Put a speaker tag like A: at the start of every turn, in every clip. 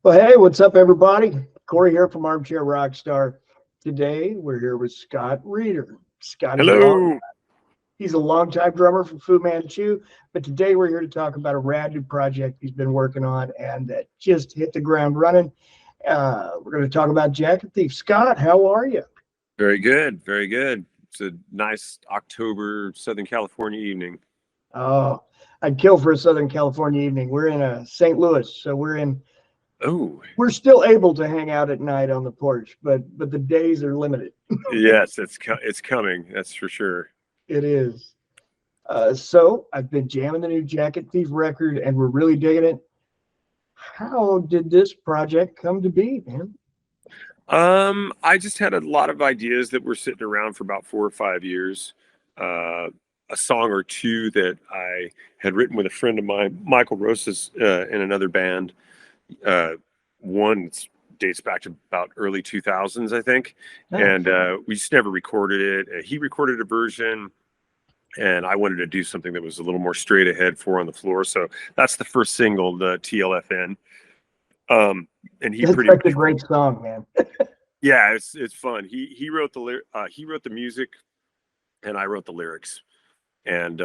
A: Well, hey, what's up, everybody? Corey here from Armchair Rockstar. Today, we're here with Scott Reeder. Scott is a long
B: Hello.
A: he's a longtime drummer for Fu Manchu, but today we're here to talk about a rad new project he's been working on and that just hit the ground running. We're going to talk about Jacket Thief. Scott, how are you?
B: Very good. Very good. It's a nice October Southern California evening.
A: Oh, I'd kill for a Southern California evening. We're in St. Louis, so
B: Oh,
A: we're still able to hang out at night on the porch, but the days are limited.
B: yes, it's coming. That's for sure.
A: It is. So I've been jamming the new Jacket Thief record, and we're really digging it. How did this project come to be, man?
B: I just had a lot of ideas that were sitting around for about 4 or 5 years. Uh, a song or two that I had written with a friend of mine, Michael Rosas, in another band. Uh, One dates back to about early 2000s, I think,
A: Nice.
B: and we just never recorded it. He recorded a version, and I wanted to do something that was a little more straight ahead, four on the floor. So that's the first single, the TLFN. And he
A: It's
B: pretty
A: such a
B: much,
A: great song, man.
B: yeah, it's fun. He wrote he wrote the music, and I wrote the lyrics, and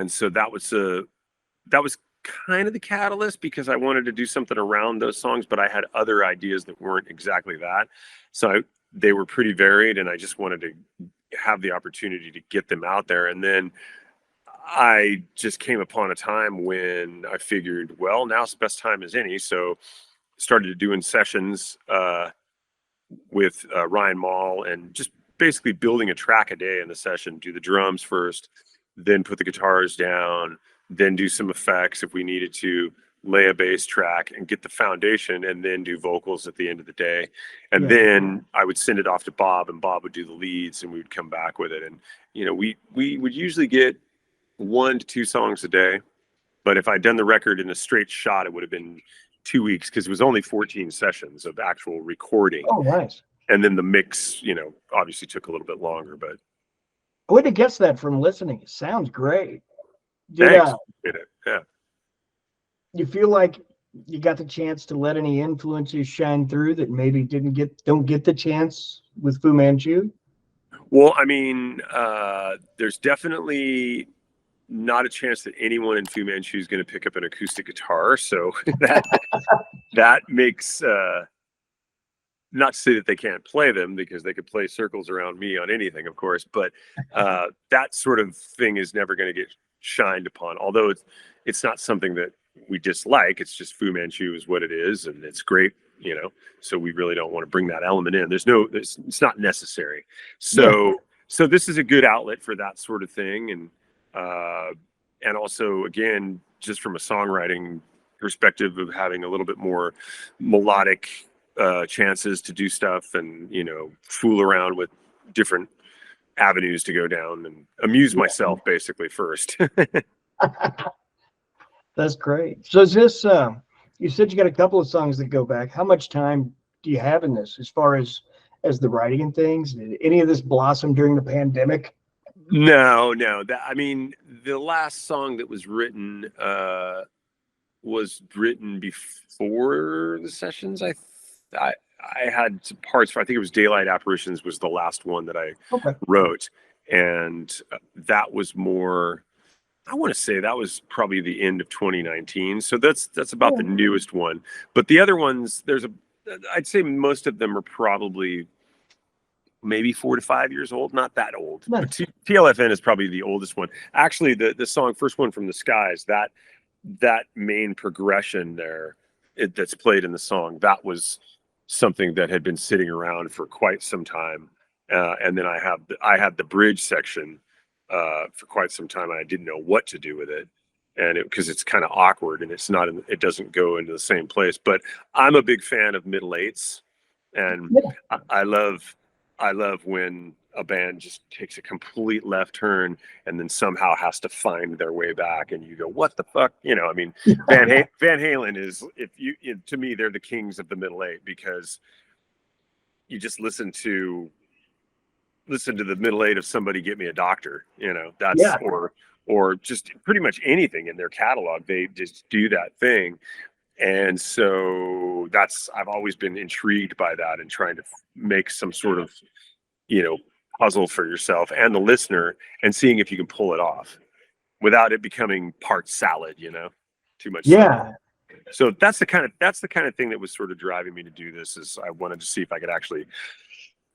B: so that was kind of the catalyst because I wanted to do something around those songs, but I had other ideas that weren't exactly that. They were pretty varied, and I just wanted to have the opportunity to get them out there. And then I just came upon a time when I figured, well, now's the best time as any. So started doing sessions with Ryan Mall and just basically building a track a day in the session. Do the drums first, then put the guitars down, then do some effects if we needed to, lay a bass track and get the foundation, and then do vocals at the end of the day. And
A: Yeah.
B: then I would send it off to Bob, and Bob would do the leads, and we would come back with it. And we would usually get 1 to 2 songs a day. But if I'd done the record in a straight shot, it would have been 2 weeks because it was only 14 sessions of actual recording.
A: Oh, nice.
B: And then the mix, obviously took a little bit longer, but
A: I would have guessed that from listening. It sounds great. Did
B: thanks. Did it. Yeah.
A: you feel like you got the chance to let any influences shine through that maybe don't get the chance with Fu Manchu?
B: Well, I mean, there's definitely not a chance that anyone in Fu Manchu is going to pick up an acoustic guitar. So that makes, not to say that they can't play them, because they could play circles around me on anything, of course, but that sort of thing is never going to get shined upon. Although it's not something that we dislike. It's just Fu Manchu is what it is, and it's great, So we really don't want to bring that element in. It's not necessary.
A: Yeah.
B: So this is a good outlet for that sort of thing, and also, again, just from a songwriting perspective of having a little bit more melodic chances to do stuff, and fool around with different avenues to go down and amuse myself basically first.
A: That's great. So is this you said you got a couple of songs that go back. How much time do you have in this as far as the writing and things? Did any of this blossom during the pandemic?
B: No, that, I mean, the last song that was written before the sessions. I had some parts for, I think it was Daylight Apparitions was the last one that I
A: Okay.
B: wrote, and that was more, I want to say that was probably the end of 2019. So that's about the newest one. But the other ones, I'd say most of them are probably maybe 4 to 5 years old, not that old.
A: Nice.
B: But TLFN is probably the oldest one. Actually, the song First One from the Skies, that main progression there, that's played in the song, that was something that had been sitting around for quite some time. And then I had the bridge section for quite some time, and I didn't know what to do with it, and because it's kind of awkward, and it doesn't go into the same place. But I'm a big fan of middle eights, and
A: Yeah.
B: I love when a band just takes a complete left turn and then somehow has to find their way back, and you go, what the fuck? I mean, Van Halen is, to me, they're the kings of the middle eight, because you just listen to the middle eight of Somebody Get Me a Doctor,
A: Yeah.
B: or just pretty much anything in their catalog. They just do that thing. And so I've always been intrigued by that and trying to make some sort of, you know, puzzle for yourself and the listener, and seeing if you can pull it off without it becoming part salad, too much salad.
A: Yeah.
B: So that's the kind of thing that was sort of driving me to do this. Is I wanted to see if I could actually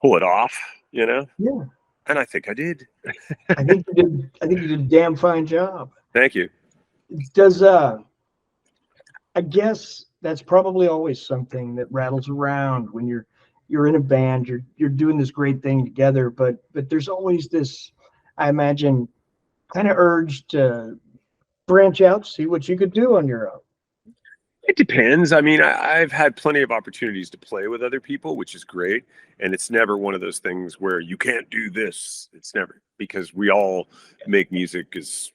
B: pull it off,
A: Yeah.
B: and I think I did.
A: I think you did a damn fine job.
B: Thank you.
A: Does I guess that's probably always something that rattles around when you're in a band, you're doing this great thing together, but there's always this, I imagine, kind of urge to branch out, see what you could do on your own.
B: It depends. I mean, I've had plenty of opportunities to play with other people, which is great. And it's never one of those things where you can't do this. It's never, because we all make music as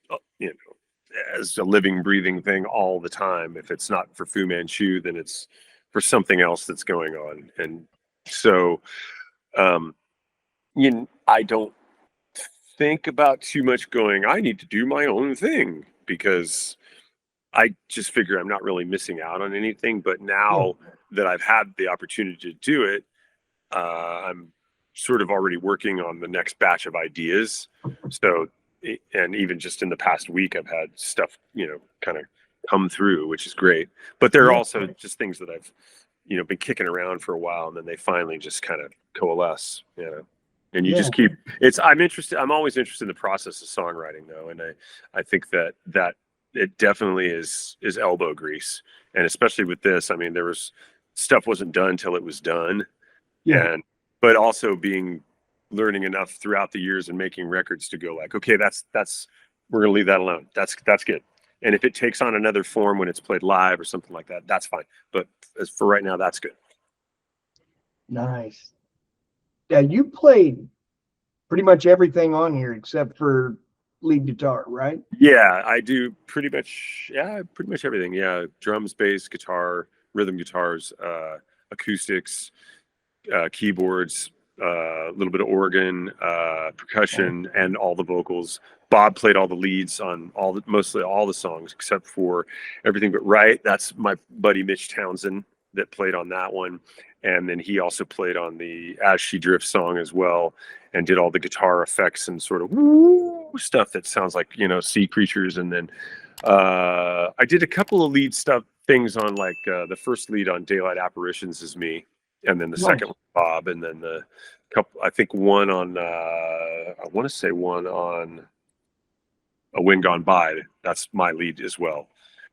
B: a living, breathing thing all the time. If it's not for Fu Manchu, then it's for something else that's going on. And so, um, I don't think about too much going, I need to do my own thing, because I just figure I'm not really missing out on anything. But
A: Yeah.
B: now that I've had the opportunity to do it, I'm sort of already working on the next batch of ideas. So, and even just in the past week, I've had stuff, kind of come through, which is great. But there are
A: Yeah.
B: also just things that I've, been kicking around for a while, and then they finally just kind of coalesce. And you
A: Yeah.
B: just I'm always interested in the process of songwriting, though. And I think that it definitely is elbow grease. And especially with this, I mean, there was stuff wasn't done till it was done.
A: Yeah.
B: But also learning enough throughout the years and making records to go like, okay, that's we're gonna leave that alone. That's good. And if it takes on another form when it's played live or something like that, that's fine. But as for right now, that's good.
A: Nice. Yeah, you played pretty much everything on here except for lead guitar, right?
B: Yeah, I do pretty much everything. Yeah, drums, bass, guitar, rhythm guitars, acoustics, keyboards, a little bit of organ, percussion, and all the vocals. Bob played all the leads on mostly all the songs except for Everything But Right. That's my buddy Mitch Townsend that played on that one, and then he also played on the As She Drifts song as well, and did all the guitar effects and sort of woo stuff that sounds like sea creatures. And then I did a couple of lead things on, like, the first lead on Daylight Apparitions is me, and then the
A: Nice.
B: second one, Bob, and then the couple, I think one on, I want to say one on A Wind Gone By. That's my lead as well,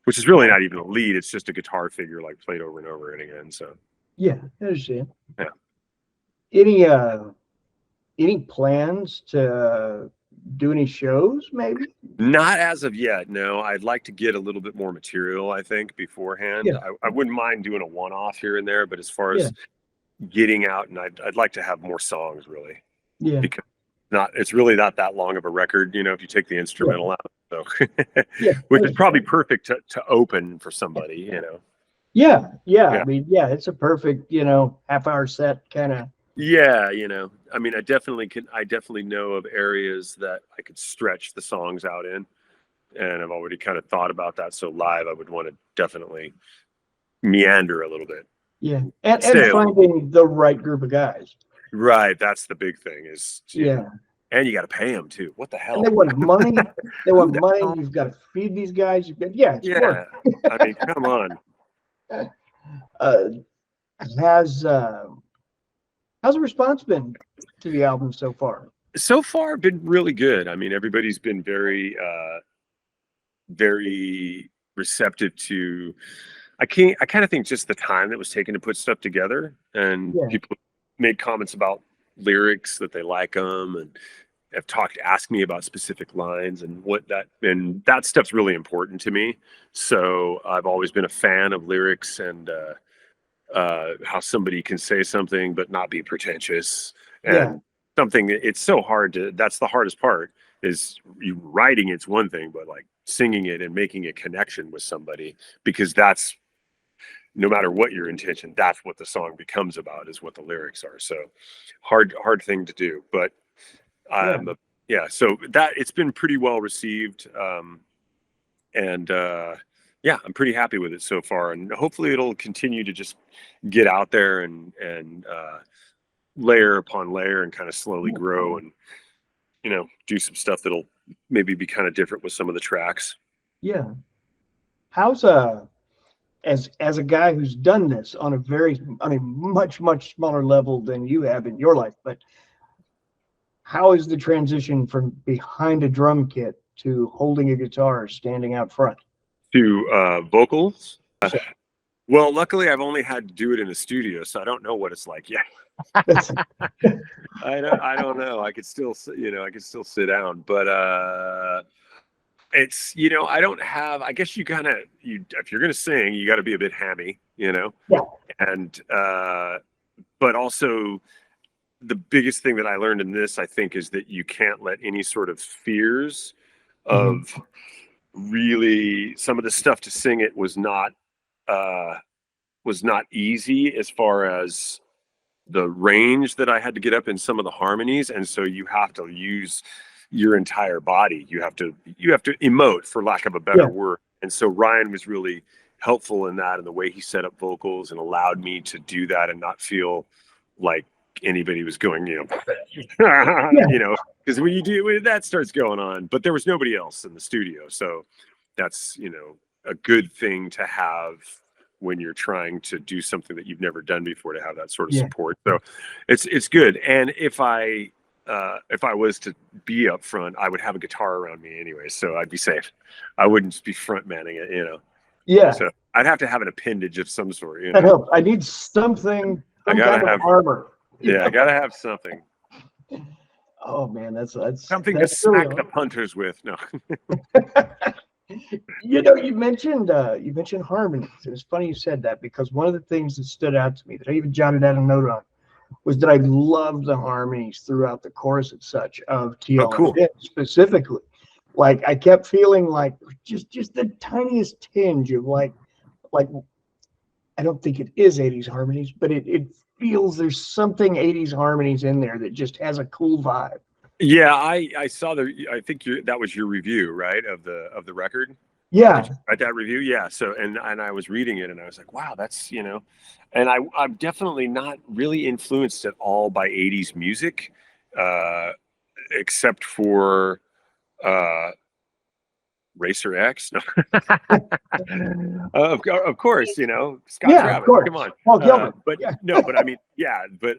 B: which is really not even a lead. It's just a guitar figure, like, played over and over and again. So
A: Yeah, I understand.
B: yeah.
A: Any plans to do any shows, maybe?
B: Not as of yet. No, I'd like to get a little bit more material, I think, beforehand.
A: Yeah.
B: I wouldn't mind doing a one-off here and there, but as far
A: Yeah.
B: as getting out, and I'd like to have more songs, really,
A: Yeah.
B: because it's really not that long of a record, if you take the instrumental out. So,
A: Yeah.
B: which is probably perfect to open for somebody.
A: Yeah.
B: Yeah.
A: I mean, yeah, it's a perfect, half-hour set kind of.
B: Yeah, I mean, I definitely know of areas that I could stretch the songs out in, and I've already kind of thought about that. So live, I would want to definitely meander a little bit.
A: Yeah. And
B: Stay
A: finding the right group of guys.
B: Right, that's the big thing is,
A: Yeah.
B: and you got to pay them too. What the hell?
A: And they want money. They want money. You've got to feed these guys. It's work.
B: I mean, come on.
A: How's the response been to the album so far?
B: So far, been really good. I mean, everybody's been very, very receptive to. I kind of think just the time that was taken to put stuff together, and people made comments about lyrics that they like them, and have asked me about specific lines and and that stuff's really important to me. So I've always been a fan of lyrics and how somebody can say something but not be pretentious, and something. It's so hard that's the hardest part, is you writing it's one thing, but like singing it and making a connection with somebody, because that's, no matter what your intention, that's what the song becomes about, is what the lyrics are. So hard thing to do, but so that it's been pretty well received. And yeah, I'm pretty happy with it so far, and hopefully it'll continue to just get out there and layer upon layer and kind of slowly grow and do some stuff that'll maybe be kind of different with some of the tracks.
A: Yeah. How's as a guy who's done this on a much smaller level than you have in your life, but how is the transition from behind a drum kit to holding a guitar, standing out front?
B: To vocals.
A: So
B: Well, luckily I've only had to do it in a studio, so I don't know what it's like yet.
A: that's
B: I don't know. I could still sit down, but it's I don't have. I guess you if you're gonna sing, you got to be a bit hammy,
A: yeah,
B: and but also the biggest thing that I learned in this, I think, is that you can't let any sort of fears
A: mhm,
B: of really some of the stuff to sing it uh was not easy as far as the range that I had to get up in some of the harmonies, and so you have to use your entire body. You have to emote, for lack of a better
A: yeah,
B: word. And so Ryan was really helpful in that, and the way he set up vocals and allowed me to do that and not feel like anybody was going,
A: yeah,
B: because when you do that starts going on. But there was nobody else in the studio, so that's a good thing to have when you're trying to do something that you've never done before, to have that sort of
A: yeah,
B: support. So it's good. And if I was to be up front, I would have a guitar around me anyway, so I'd be safe. I wouldn't just be front manning it.
A: yeah.
B: So I'd have to have an appendage of some sort.
A: That helps. I need something,
B: I
A: some
B: gotta
A: kind of
B: have,
A: armor.
B: yeah, I gotta have something,
A: Oh man,
B: something to
A: that's really
B: smack the punters with. No.
A: you mentioned harmonies. And it's funny you said that, because one of the things that stood out to me that I even jotted out a note on was that I loved the harmonies throughout the chorus and such of
B: Oh, cool.
A: TLM specifically. Like I kept feeling like just the tiniest tinge of like I don't think it is 80s harmonies, but it feels there's something 80s harmonies in there that just has a cool vibe.
B: Yeah, I saw I think that was your review, right, of the record. Did
A: Yeah,
B: you write that review? Yeah. So and I was reading it and I was like, wow, that's and I'm definitely not really influenced at all by 80s music, uh, except for uh, Racer X. No. Of course, Scott
A: yeah, of
B: Travis.
A: course.
B: Come on.
A: Paul Gilbert.
B: But
A: Yeah,
B: no, but I mean, yeah, but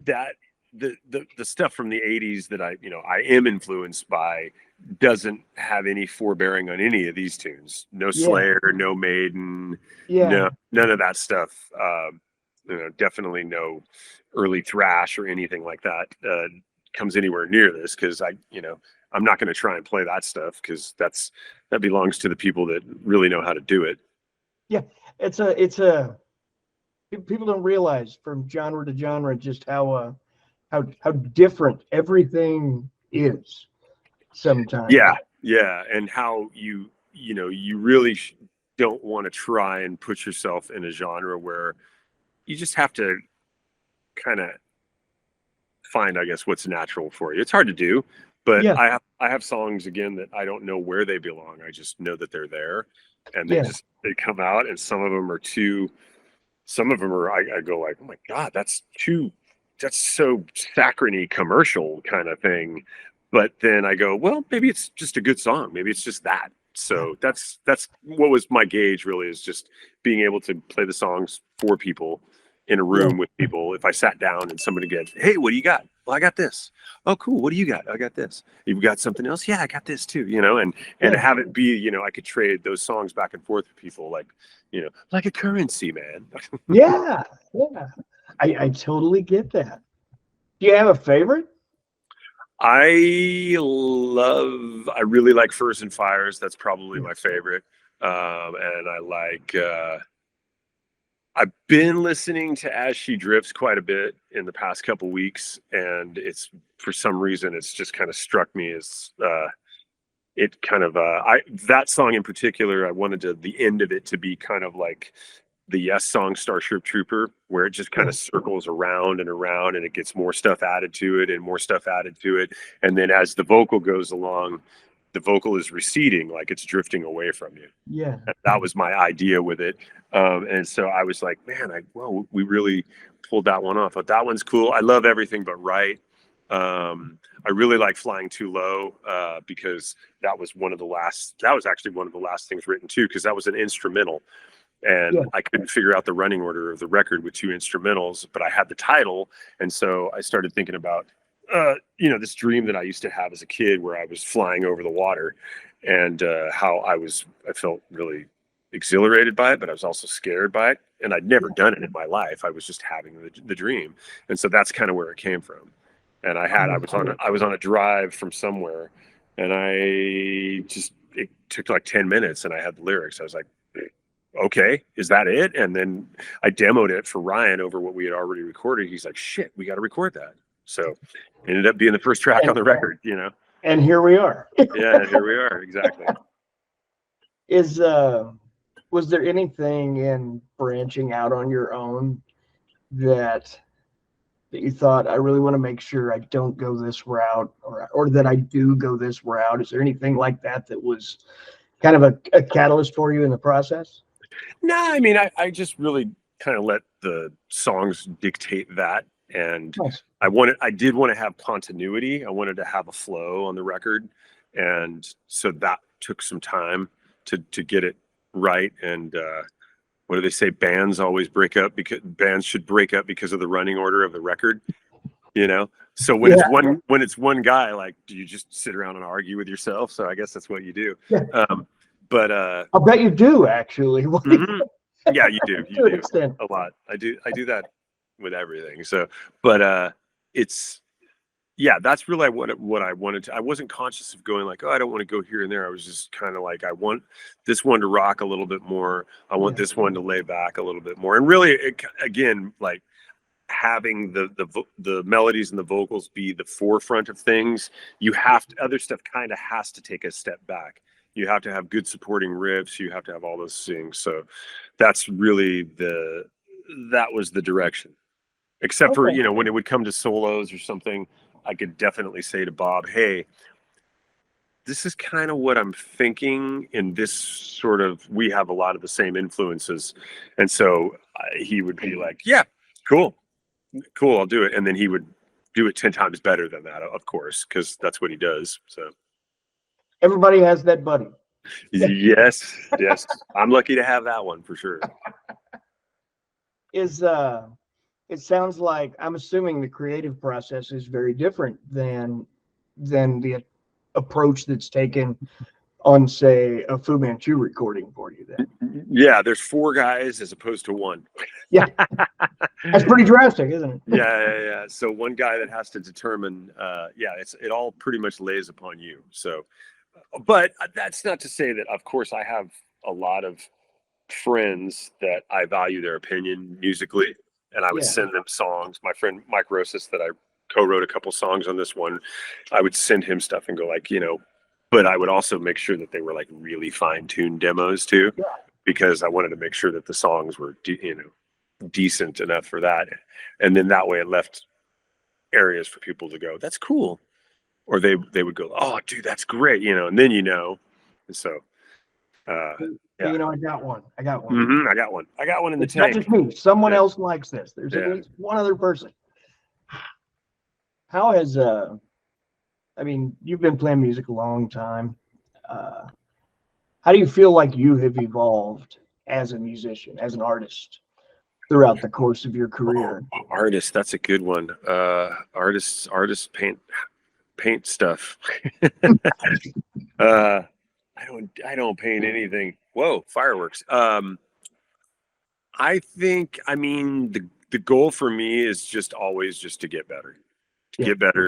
B: that the stuff from the 80s that I am influenced by doesn't have any forebearing on any of these tunes. No
A: yeah,
B: Slayer, no Maiden,
A: yeah,
B: no, none of that stuff. Definitely no early thrash or anything like that comes anywhere near this, because I'm not going to try and play that stuff, because that belongs to the people that really know how to do it.
A: yeah. It's a people don't realize from genre to genre just how different everything is sometimes.
B: Yeah, and how you really don't want to try and put yourself in a genre where you just have to kind of find, I guess, what's natural for you. It's hard to do, but
A: Yeah,
B: I have songs, again, that I don't know where they belong. I just know that they're there, and
A: yeah,
B: they come out, and some of them are I go like, oh my god, that's so saccharine commercial kind of thing. But then I go, well, maybe it's just a good song. Maybe it's just that. So that's what was my gauge, really, is just being able to play the songs for people in a
A: yeah,
B: room with people. If I sat down and somebody gets, hey, what do you got? Well, I got this. Oh, cool. What do you got? I got this. You've got something else? Yeah, I got this too. And
A: yeah,
B: have it be, I could trade those songs back and forth with people, like a currency, man.
A: yeah, yeah. I totally get that. Do you have a favorite?
B: I really like Furs and Fires. That's probably my favorite. And I've been listening to As She Drifts quite a bit in the past couple weeks, and for some reason it's just kind of struck me as it kind of that song in particular. I wanted the end of it to be kind of like the Yes song Starship Trooper, where it just kind
A: Yeah,
B: of circles around and around, and it gets more stuff added to it and more stuff added to it. And then as the vocal goes along, the vocal is receding, like it's drifting away from you.
A: Yeah.
B: And that was my idea with it. And so I was like, man, we really pulled that one off. But that one's cool. I love everything but right. I really like Flying Too Low, because that was actually one of the last things written too, because that was an instrumental. And
A: Yeah.
B: I couldn't figure out the running order of the record with 2 instrumentals, but I had the title. And so I started thinking about, this dream that I used to have as a kid where I was flying over the water, and how I felt really exhilarated by it, but I was also scared by it. And I'd never done it in my life. I was just having the dream. And so that's kind of where it came from. And I was on a drive from somewhere, and it took like 10 minutes and I had the lyrics. I was like, okay, is that it? And then I demoed it for Ryan over what we had already recorded. He's like, shit, we got to record that. So it ended up being the first track on the record,
A: And here we are.
B: Yeah, here we are. Exactly.
A: Was there anything in branching out on your own that you thought, I really want to make sure I don't go this route, or that I do go this route? Is there anything like that was kind of a catalyst for you in the process?
B: No, I mean, I just really kind of let the songs dictate that. And
A: Nice.
B: I did want to have continuity. I wanted to have a flow on the record. And so that took some time to get it right. And, what do they say? Bands should break up because of the running order of the record, So when it's one guy, like, do you just sit around and argue with yourself? So I guess that's what you do.
A: Yeah.
B: But
A: I'll bet you do, actually.
B: Mm-hmm. Yeah, you do.
A: To an extent.
B: A lot. I do that with everything. So, but that's really what I wanted to. I wasn't conscious of going like, oh, I don't want to go here and there. I was just kind of like, I want this one to rock a little bit more. I want this one to lay back a little bit more. And really, again, like having the melodies and the vocals be the forefront of things, other stuff kind of has to take a step back. You have to have good supporting riffs. You have to have all those things. So that's really that was the direction. Except for, when it would come to solos or something, I could definitely say to Bob, hey, this is kind of what I'm thinking in this sort of, we have a lot of the same influences. And so he would be like, yeah, cool, I'll do it. And then he would do it 10 times better than that, of course, because that's what he does. So
A: everybody has that buddy.
B: Yes. I'm lucky to have that one for sure.
A: It sounds like, I'm assuming the creative process is very different than the approach that's taken on, say, a Fu Manchu recording for you then.
B: Yeah, there's 4 guys as opposed to 1.
A: Yeah. That's pretty drastic, isn't it?
B: Yeah. So one guy that has to determine, it all pretty much lays upon you. So, but that's not to say that, of course, I have a lot of friends that I value their opinion musically, and I would send them songs. My friend Mike Rosas, that I co-wrote a couple songs on this one, I would send him stuff and go like, but I would also make sure that they were like really fine-tuned demos too, because I wanted to make sure that the songs were, decent enough for that. And then that way it left areas for people to go, that's cool. Or they would go, oh, dude, that's great, and then And so,
A: I got one. I got one.
B: Mm-hmm, I got one in the tank.
A: Not just me. Someone else likes this. There's at least one other person. How has you've been playing music a long time. How do you feel like you have evolved as a musician, as an artist, throughout the course of your career?
B: Artist, that's a good one. Artists paint stuff. I don't paint anything. Whoa, fireworks. I think, the goal for me is just always just to get better,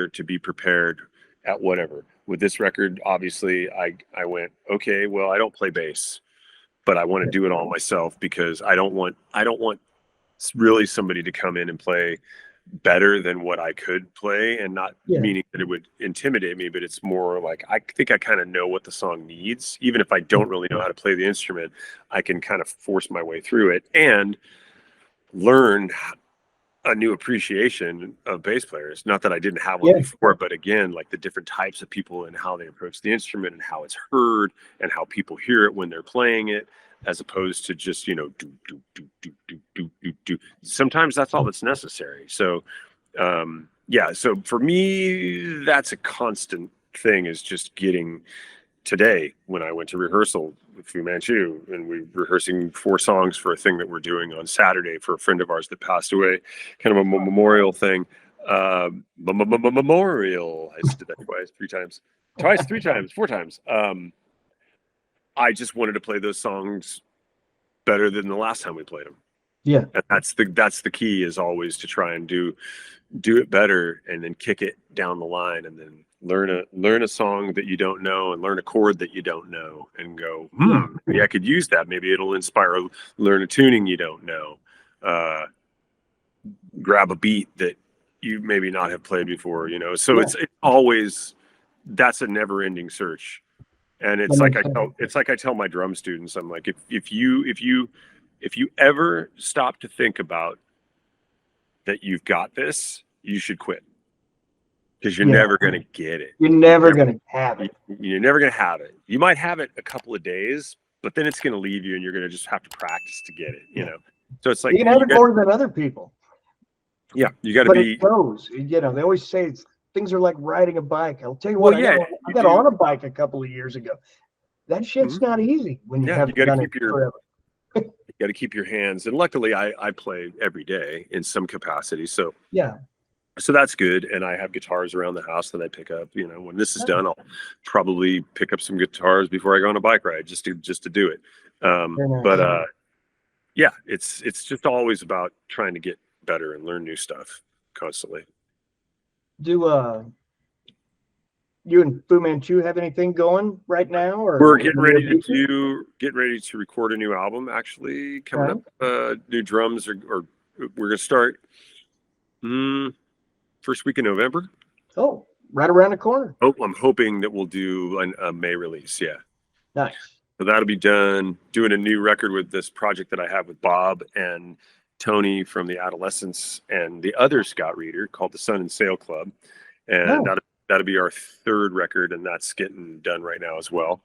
B: to be prepared at whatever. With this record, obviously, I went, okay, well, I don't play bass, but I want to do it all myself, because I don't want really somebody to come in and play better than what I could play, and not meaning that it would intimidate me, but it's more like, I think I kind of know what the song needs. Even if I don't really know how to play the instrument, I can kind of force my way through it and learn a new appreciation of bass players. Not that I didn't have one
A: Yeah.
B: before, but again, like the different types of people and how they approach the instrument and how it's heard and how people hear it when they're playing it, as opposed to just, you know, do, do, do, do, do, do, do, do. Sometimes that's all that's necessary. So, yeah, so for me, that's a constant thing, is just getting. Today, when I went to rehearsal with Fu Manchu, and we were rehearsing 4 songs for a thing that we're doing on Saturday for a friend of ours that passed away, kind of a memorial thing. Memorial. I just did that twice, 3 times, 4 times. I just wanted to play those songs better than the last time we played them.
A: Yeah.
B: And that's the key, is always to try and do it better, and then kick it down the line, and then learn a song that you don't know, and learn a chord that you don't know, and go, maybe I could use that. Maybe it'll inspire. Learn a tuning you don't know. Grab a beat that you maybe not have played before. You know, so it's always, that's a never-ending search. And it's like I tell my drum students, I'm like, if you ever stop to think about that you've got this, you should quit, because you're never going to get it.
A: You're never going to have it.
B: You're never going to have it. You might have it a couple of days, but then it's going to leave you, and you're going to just have to practice to get it. You know, so it's like
A: you can have it more than other people.
B: Yeah, you got to be.
A: It goes. You know, they always say things are like riding a bike. I'll tell you what. I got on a bike a couple of years ago. That shit's not easy when you haven't done it forever.
B: You got to keep your hands, and luckily I play every day in some capacity, so so that's good. And I have guitars around the house that I pick up. You know, when this is done, I'll probably pick up some guitars before I go on a bike ride, just to do it. But yeah, it's just always about trying to get better and learn new stuff constantly.
A: Do you and Fu Manchu have anything going right now? Or
B: we're getting ready to record a new album, actually, coming up. New drums, or we're gonna start first week in November.
A: Oh, right around the corner.
B: Oh, I'm hoping that we'll do a May release. Yeah.
A: Nice.
B: So that'll be done. Doing a new record with this project that I have with Bob and Tony from the Adolescents and the other Scott Reeder, called the Sun and Sail Club. And that'll be our 3rd record, and that's getting done right now as well.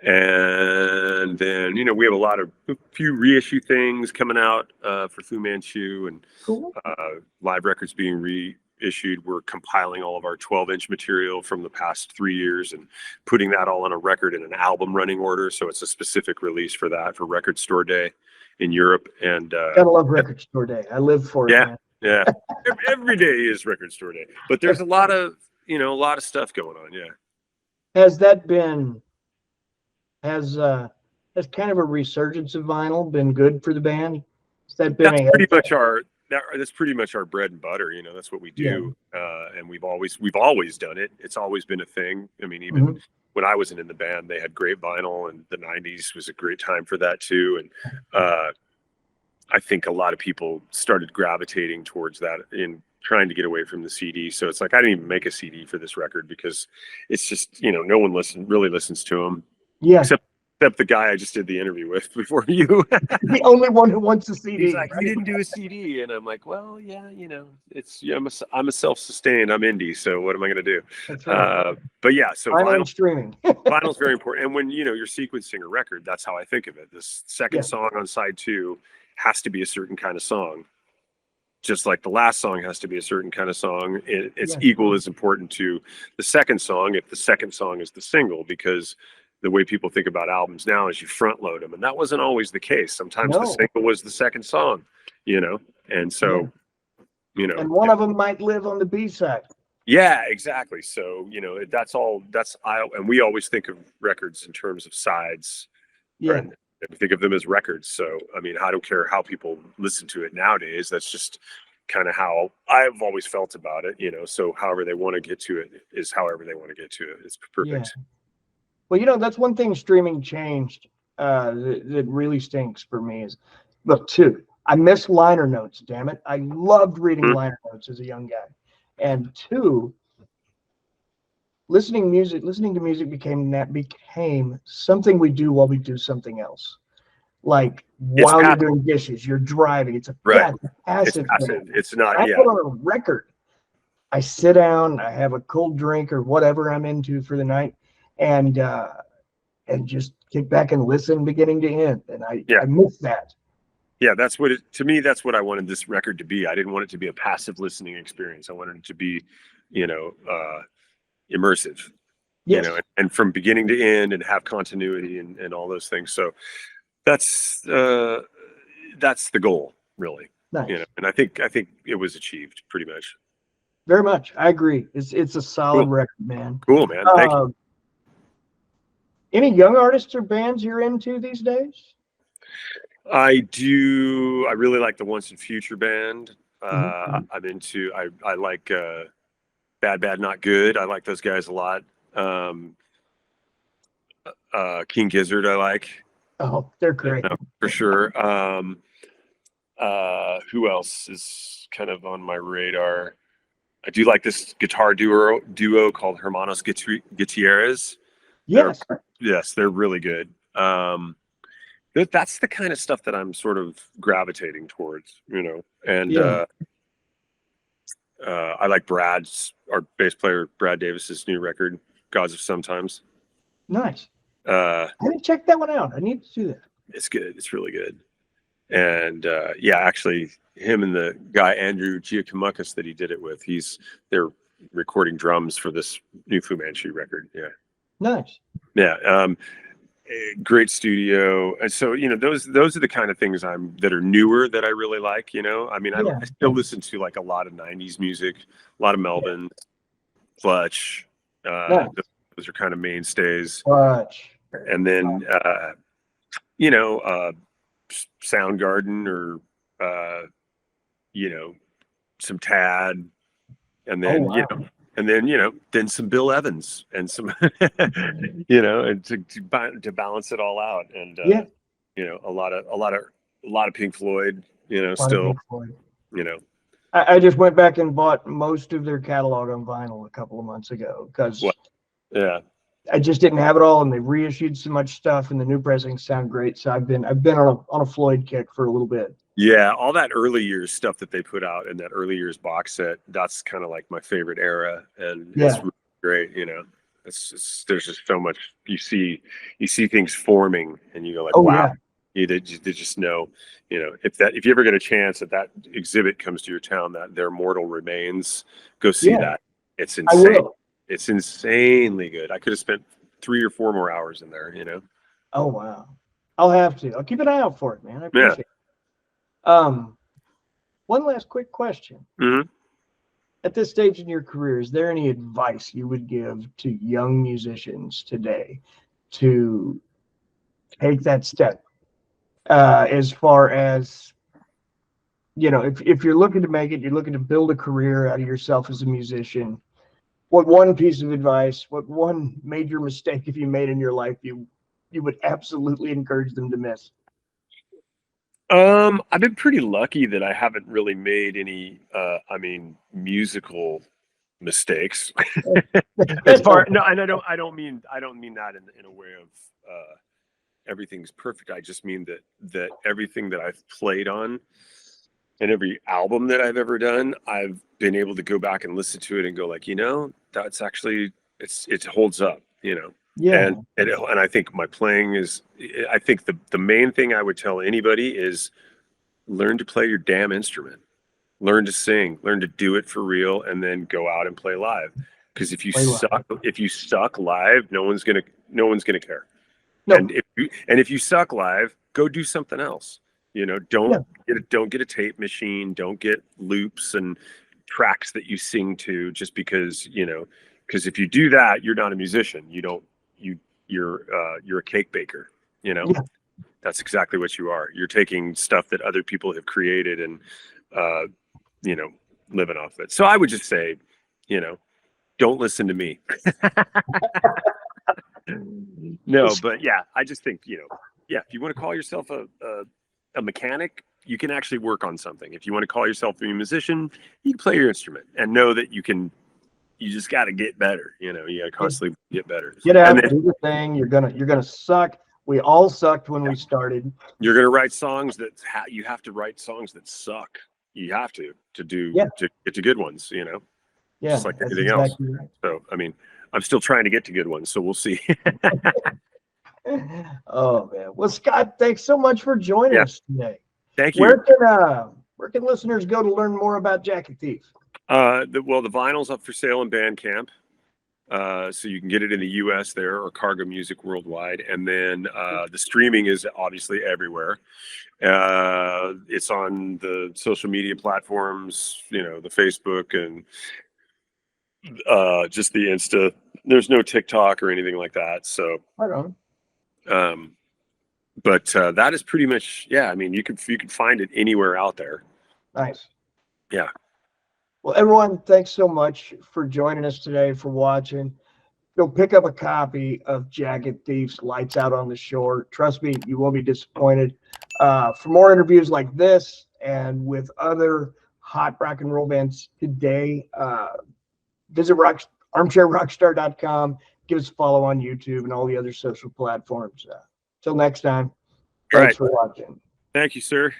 B: And then, you know, we have a few reissue things coming out for Fu Manchu, and live records being reissued. We're compiling all of our 12-inch material from the past 3 years and putting that all on a record in an album running order. So it's a specific release for that, for Record Store Day in Europe. And
A: gotta love Record Store Day. I live for it. Man.
B: Yeah. Every day is Record Store Day, but there's a lot of stuff going on. Yeah.
A: Has that been, has kind of a resurgence of vinyl been good for the band? Has that been
B: that's pretty much our bread and butter. You know, that's what we do. And we've always done it. It's always been a thing. I mean, even when I wasn't in the band, they had great vinyl, and the 90s was a great time for that too. And I think a lot of people started gravitating towards that in trying to get away from the CD. So it's like, I didn't even make a CD for this record, because it's just, you know, no one really listens to them. Yeah. Except the guy I just did the interview with before you.
A: The only one who wants a CD.
B: He's like, "You didn't do a CD," and I'm like, "Well, yeah, you know, I'm a self-sustained. I'm indie, so what am I going to do?" That's right. But yeah, so
A: vinyl streaming.
B: Vinyl's very important, and when you're sequencing a record, that's how I think of it. This second song on side 2 has to be a certain kind of song, just like the last song has to be a certain kind of song. It's equal as important to the second song, if the second song is the single, because the way people think about albums now is you front load them, and that wasn't always the case. Sometimes the single was the second song, you know, and so, you know,
A: and one of them might live on the B side.
B: Yeah, exactly. So, you know, and we always think of records in terms of sides. Yeah. And we think of them as records. So, I mean, I don't care how people listen to it nowadays. That's just kind of how I've always felt about it, you know. So however they want to get to it is however they want to get to it. It's perfect.
A: Yeah. Well, you know, that's one thing streaming changed that really stinks for me is, look, 2, I miss liner notes, damn it. I loved reading liner notes as a young guy. And 2, listening to music became something we do while we do something else. like
B: It's
A: while you're doing dishes, you're driving. It's
B: right.
A: a
B: It's
A: passive
B: passive.
A: thing.
B: It's not.
A: I
B: Yeah.
A: put on a record. I sit down, I have a cold drink or whatever I'm into for the night, and just kick back and listen beginning to end. And
B: Yeah.
A: I miss that.
B: Yeah. That's what it, to me, that's what I wanted this record to be. I didn't want it to be a passive listening experience. I wanted it to be, you know, immersive, you know,
A: Yes.
B: and from beginning to end and have continuity and all those things. So that's uh, that's the goal, really, you know,
A: Nice.
B: and I think it was achieved pretty much.
A: Very much. I agree. It's a solid
B: Cool.
A: record, man.
B: Cool, man. Thank you.
A: Uh, any young artists or bands you're into these days?
B: I do. I really like the Once and Future band.
A: Mhm.
B: I'm into. I like Bad Bad Not Good. I like those guys a lot. Um, King Gizzard. I like,
A: Oh, they're
B: you
A: great.
B: know, for sure. Who else is kind of on my radar? I do like this guitar duo called Hermanos Gutierrez. They're
A: Yes.
B: yes, they're really good. That's the kind of stuff that I'm sort of gravitating towards, you know. And
A: Yeah.
B: I like our bass player Brad Davis's new record, Gods of Sometimes.
A: Nice.
B: Uh,
A: I didn't check that one out. I need to do that.
B: it's good. It's really good. And yeah, actually, him and the guy Andrew Giacomakis that he did it with, they're recording drums for this new Fu Manchu record. Yeah,
A: Nice.
B: yeah. Great studio, and so you know those are the kind of things that are newer that I really like. You know, I mean,
A: Yeah.
B: I still listen to like a lot of '90s music, a lot of Melvin, Clutch.
A: Nice.
B: Those are kind of mainstays,
A: Clutch.
B: and then you know, Soundgarden or you know, some Tad, and
A: Oh
B: then you
A: wow.
B: know, then some Bill Evans and some, you know, and to balance it all out, and
A: Yeah.
B: you know, a lot of Pink Floyd, you know,
A: A lot of
B: still,
A: Pink Floyd.
B: you know,
A: I just went back and bought most of their catalog on vinyl a couple of months ago because
B: what, yeah,
A: I just didn't have it all, and they reissued so much stuff, and the new pressings sound great. So I've been on a Floyd kick for a little bit.
B: yeah, all that early years stuff that they put out in that early years box set, that's kind of like my favorite era, and it's
A: Yeah.
B: really great, you know. There's just so much you see things forming, and you go like,
A: Oh
B: wow.
A: yeah.
B: They just know, you know, if you ever get a chance that exhibit comes to your town, that their mortal remains, go see
A: Yeah.
B: that. It's
A: I
B: insane.
A: will.
B: It's insanely good. I could have spent 3 or 4 more hours in there, you know.
A: Oh wow. I'll have to. I'll keep an eye out for it, man. I
B: Yeah.
A: appreciate it. One last quick question.
B: Hmm.
A: At this stage in your career, is there any advice you would give to young musicians today to take that step? As far as, you know, if you're looking to make it, you're looking to build a career out of yourself as a musician, what one piece of advice, what one major mistake have you made in your life you would absolutely encourage them to miss?
B: I've been pretty lucky that I haven't really made any, I mean, musical mistakes. As
A: That's
B: far
A: all.
B: no, and I don't mean that in a way of everything's perfect. I just mean that everything that I've played on and every album that I've ever done, I've been able to go back and listen to it and go like, you know, that's actually it holds up, you know.
A: Yeah.
B: And I think my playing is I think the main thing I would tell anybody is learn to play your damn instrument. Learn to sing, learn to do it for real, and then go out and play live. Because if you suck live, no one's gonna care.
A: No.
B: And if you suck live, go do something else. You know,
A: Yeah.
B: don't get a tape machine, don't get loops and tracks that you sing to just because, you know, because if you do that, you're not a musician. You don't you're a cake baker, you know.
A: Yeah.
B: That's exactly what you are. You're taking stuff that other people have created and uh, you know, living off it. So I would just say, you know, don't listen to me. No, but yeah, I just think, you know, yeah, if you want to call yourself a mechanic, you can actually work on something. If you want to call yourself a musician, you can play your instrument and know that you just got to get better. You know, you got to constantly get better.
A: Get out,
B: And then,
A: do the thing. You're gonna suck. We all sucked when we started.
B: You're gonna write songs that you have to write songs that suck. You have to to get to good ones. You know,
A: Yeah,
B: just like
A: that's
B: anything else.
A: exactly right.
B: So I mean, I'm still trying to get to good ones. So we'll see.
A: Oh man. Well, Scott, thanks so much for joining
B: Yeah.
A: us today.
B: Thank you.
A: Where can listeners go to learn more about Jacket Thief?
B: The vinyl's up for sale in Bandcamp. So you can get it in the US there, or Cargo Music worldwide. And then the streaming is obviously everywhere. It's on the social media platforms, you know, the Facebook and just the Insta. There's no TikTok or anything like that. So,
A: Right on.
B: But that is pretty much, yeah. I mean, you could find it anywhere out there.
A: Nice.
B: Yeah.
A: Well, everyone, thanks so much for joining us today, for watching. Go pick up a copy of Jacket Thief's Lights Out on the Shore. Trust me, you won't be disappointed. For more interviews like this and with other hot rock and roll bands today, visit armchairrockstar.com. Give us a follow on YouTube and all the other social platforms. Till next time, thanks for watching.
B: Thank you, sir.